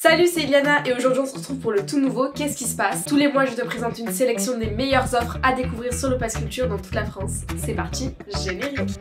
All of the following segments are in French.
Salut, c'est Iliana et aujourd'hui on se retrouve pour le tout nouveau Qu'est-ce qui se passe? Tous les mois je te présente une sélection des meilleures offres à découvrir sur le Pass Culture dans toute la France. C'est parti, générique!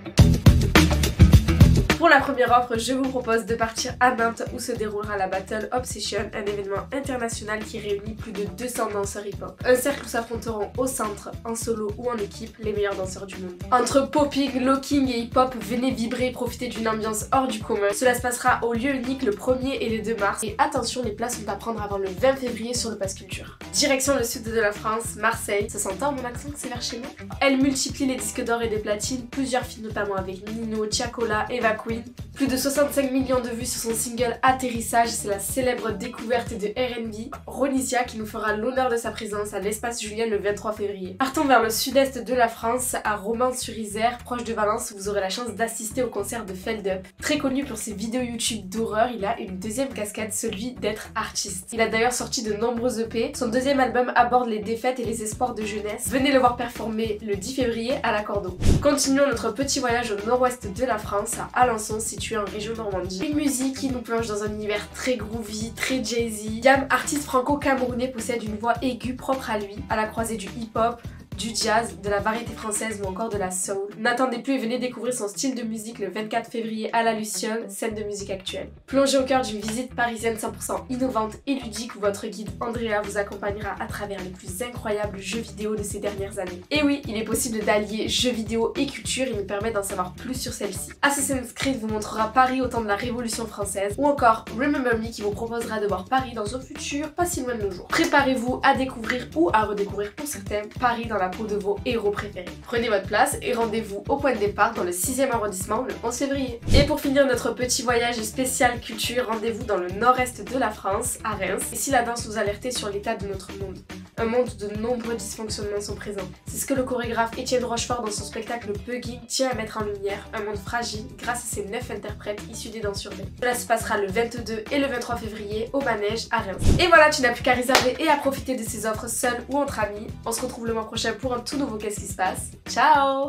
Pour la première offre, je vous propose de partir à Nantes où se déroulera la Battle Obsession, un événement international qui réunit plus de 200 danseurs hip-hop. Un cercle où s'affronteront au centre, en solo ou en équipe, les meilleurs danseurs du monde. Entre popping, locking et hip-hop, venez vibrer et profiter d'une ambiance hors du commun. Cela se passera au lieu unique le 1er et le 2 mars. Et attention, les places sont à prendre avant le 20 février sur le Pass Culture. Direction le sud de la France, Marseille. Ça s'entend mon accent que c'est vers chez nous? Elle multiplie les disques d'or et des platines, plusieurs filles notamment avec Nino, Tiakola, Eva Queen. Plus de 65 millions de vues sur son single Atterrissage, c'est la célèbre découverte de R&B, Ronisia, qui nous fera l'honneur de sa présence à l'Espace Julien le 23 février. Partons vers le sud-est de la France, à Romans-sur-Isère, proche de Valence, où vous aurez la chance d'assister au concert de Feldup. Très connu pour ses vidéos YouTube d'horreur, il a une deuxième casquette, celui d'être artiste. Il a d'ailleurs sorti de nombreux EP. Son deuxième album aborde les défaites et les espoirs de jeunesse. Venez le voir performer le 10 février à l'Accordeon. Continuons notre petit voyage au nord-ouest de la France, à Alençon, situé en région Normandie. Une musique qui nous plonge dans un univers très groovy, très jazzy. Yam, artiste franco-camerounais, possède une voix aiguë propre à lui, à la croisée du hip-hop, du jazz, de la variété française ou encore de la soul. N'attendez plus et venez découvrir son style de musique le 24 février à la Luciole, scène de musique actuelle. Plongez au cœur d'une visite parisienne 100% innovante et ludique où votre guide Andrea vous accompagnera à travers les plus incroyables jeux vidéo de ces dernières années. Et oui, il est possible d'allier jeux vidéo et culture, il nous permet d'en savoir plus sur celle-ci. Assassin's Creed vous montrera Paris au temps de la Révolution française ou encore Remember Me qui vous proposera de voir Paris dans un futur pas si loin de nos jours. Préparez-vous à découvrir ou à redécouvrir pour certains Paris dans la peau de vos héros préférés. Prenez votre place et rendez-vous au point de départ dans le 6e arrondissement le 11 février. Et pour finir notre petit voyage spécial culture, rendez-vous dans le nord-est de la France, à Reims. Et si la danse vous alertait sur l'état de notre monde, un monde où de nombreux dysfonctionnements sont présents. C'est ce que le chorégraphe Étienne Rochefort dans son spectacle Bugging tient à mettre en lumière, un monde fragile grâce à ses 9 interprètes issus des danses urbaines. Cela se passera le 22 et le 23 février au Manège à Reims. Et voilà, tu n'as plus qu'à réserver et à profiter de ces offres seul ou entre amis. On se retrouve le mois prochain pour un tout nouveau Qu'est-ce qui se passe. Ciao!